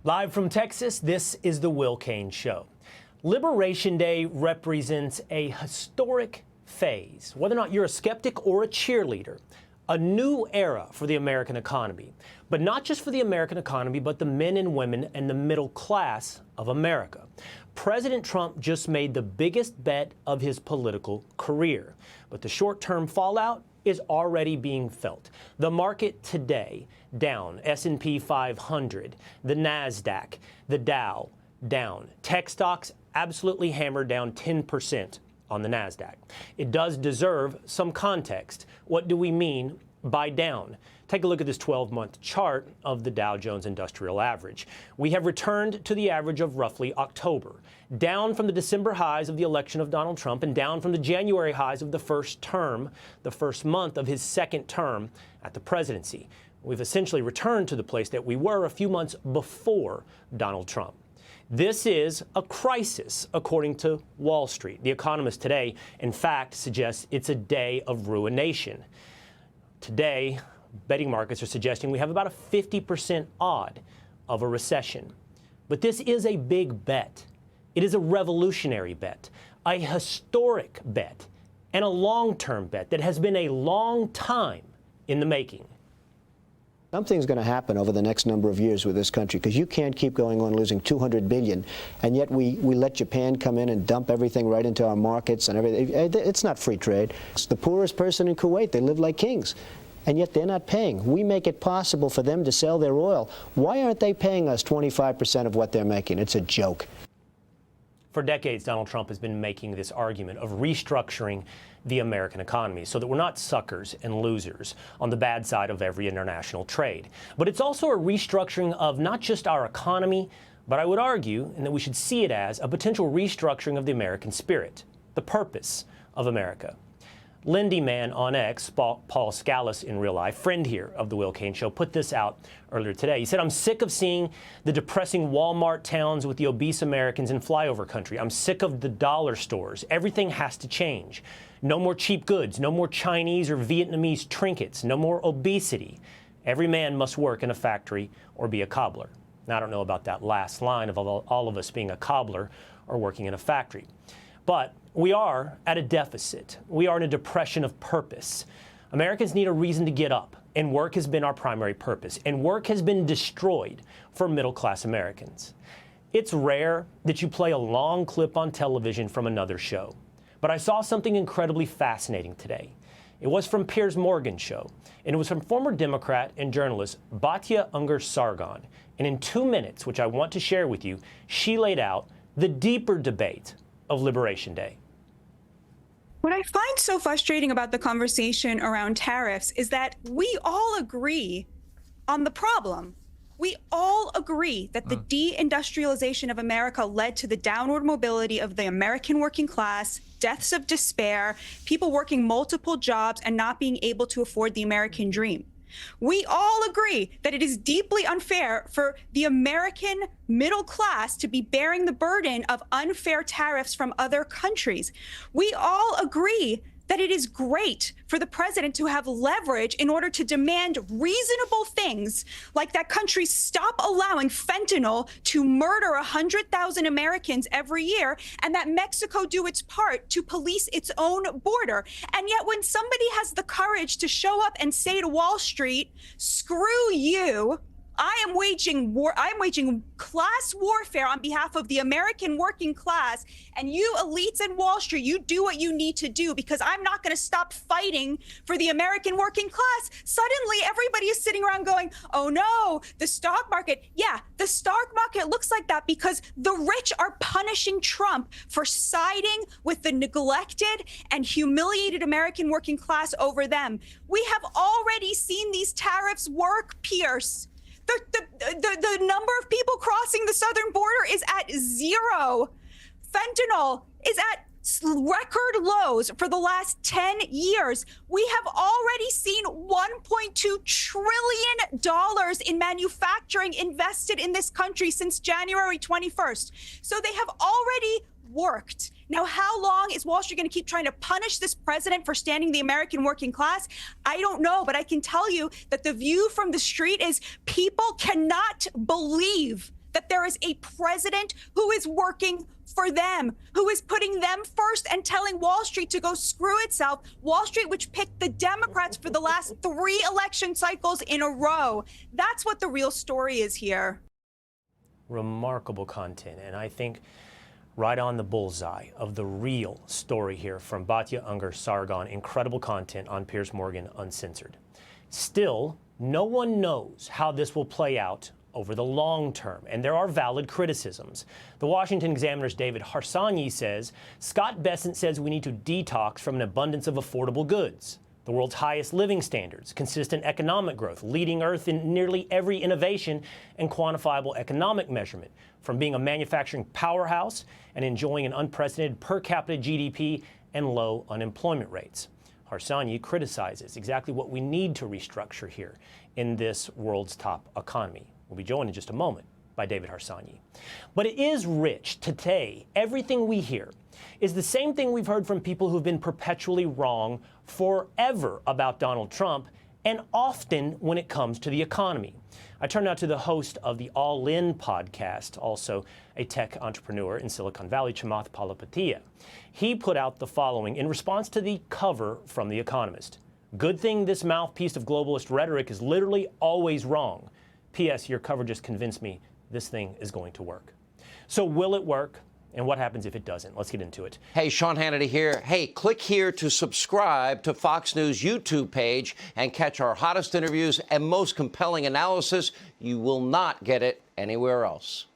Live from Texas, this is the Will Cain Show. Liberation Day represents a historic phase. Whether or not you're a skeptic or a cheerleader, a new era for the American economy. But not just for the American economy, but the men and women and the middle class of America. President Trump just made the biggest bet of his political career. But the short-term fallout is already being felt. The market today down, S&P 500, the NASDAQ, the Dow down. Tech stocks absolutely hammered down 10% on the NASDAQ. It does deserve some context. What do we mean by down? Take a look at this 12-month chart of the Dow Jones Industrial Average. We have returned to the average of roughly October, down from the December highs of the election of Donald Trump and down from the January highs of the first month of his second term at the presidency. We've essentially returned to the place that we were a few months before Donald Trump. This is a crisis, according to Wall Street. The Economist today, in fact, suggests it's a day of ruination. Today, betting markets are suggesting we have about a 50% odd of a recession. But this is a big bet. It is a revolutionary bet, a historic bet, and a long-term bet that has been a long time in the making. Something's going to happen over the next number of years with this country, because you can't keep going on losing $200 billion, and yet we let Japan come in and dump everything right into our markets and everything. It's not free trade. It's the poorest person in Kuwait. They live like kings, and yet they're not paying. We make it possible for them to sell their oil. Why aren't they paying us 25% of what they're making? It's a joke. For decades, Donald Trump has been making this argument of restructuring the American economy so that we're not suckers and losers on the bad side of every international trade. But it's also a restructuring of not just our economy, but I would argue, and that we should see it as, a potential restructuring of the American spirit, the purpose of America. Lindy Man on X, Paul Scalise in real life, friend here of the Will Cain Show, put this out earlier today. He said, "I'm sick of seeing the depressing Walmart towns with the obese Americans in flyover country. I'm sick of the dollar stores. Everything has to change. No more cheap goods, no more Chinese or Vietnamese trinkets, no more obesity. Every man must work in a factory or be a cobbler." Now, I don't know about that last line of all of us being a cobbler or working in a factory. But we are at a deficit. We are in a depression of purpose. Americans need a reason to get up, and work has been our primary purpose, and work has been destroyed for middle-class Americans. It's rare that you play a long clip on television from another show, but I saw something incredibly fascinating today. It was from Piers Morgan's show, and it was from former Democrat and journalist Batya Ungar-Sargon. And in 2 minutes, which I want to share with you, she laid out the deeper debate of Liberation Day. What I find so frustrating about the conversation around tariffs is that we all agree on the problem. We all agree that the deindustrialization of America led to the downward mobility of the American working class, deaths of despair, people working multiple jobs and not being able to afford the American dream. We all agree that it is deeply unfair for the American middle class to be bearing the burden of unfair tariffs from other countries. We all agree that it is great for the president to have leverage in order to demand reasonable things, like that countries stop allowing fentanyl to murder 100,000 Americans every year, and that Mexico do its part to police its own border. And yet when somebody has the courage to show up and say to Wall Street, screw you, I am waging war. I am waging class warfare on behalf of the American working class. And you elites in Wall Street, you do what you need to do, because I'm not going to stop fighting for the American working class. Suddenly, everybody is sitting around going, oh no, the stock market. Yeah, the stock market looks like that because the rich are punishing Trump for siding with the neglected and humiliated American working class over them. We have already seen these tariffs work, Pierce. The number of people crossing the southern border is at 0. Fentanyl is at record lows for the last 10 years. We have already seen $1.2 trillion in manufacturing invested in this country since January 21st. So they have already worked. Now, how long is Wall Street going to keep trying to punish this president for standing the American working class? I don't know, but I can tell you that the view from the street is people cannot believe that there is a president who is working for them, who is putting them first and telling Wall Street to go screw itself. Wall Street, which picked the Democrats for the last 3 election cycles in a row. That's what the real story is here. Remarkable content, and I think right on the bullseye of the real story here from Batya Ungar-Sargon. Incredible content on Piers Morgan Uncensored. Still, no one knows how this will play out over the long term, and there are valid criticisms. The Washington Examiner's David Harsanyi says, Scott Bessent says we need to detox from an abundance of affordable goods, the world's highest living standards, consistent economic growth, leading Earth in nearly every innovation and quantifiable economic measurement, from being a manufacturing powerhouse and enjoying an unprecedented per capita GDP and low unemployment rates. Harsanyi criticizes exactly what we need to restructure here in this world's top economy. We'll be joined in just a moment by David Harsanyi. But it is rich. Today, everything we hear is the same thing we've heard from people who've been perpetually wrong forever about Donald Trump, and often when it comes to the economy. I turn now to the host of the All In podcast, also a tech entrepreneur in Silicon Valley, Chamath Palihapitiya. He put out the following in response to the cover from The Economist. Good thing this mouthpiece of globalist rhetoric is literally always wrong. P.S. Your cover just convinced me this thing is going to work. So will it work? And what happens if it doesn't? Let's get into it. Hey, Sean Hannity here. Hey, click here to subscribe to Fox News YouTube page and catch our hottest interviews and most compelling analysis. You will not get it anywhere else.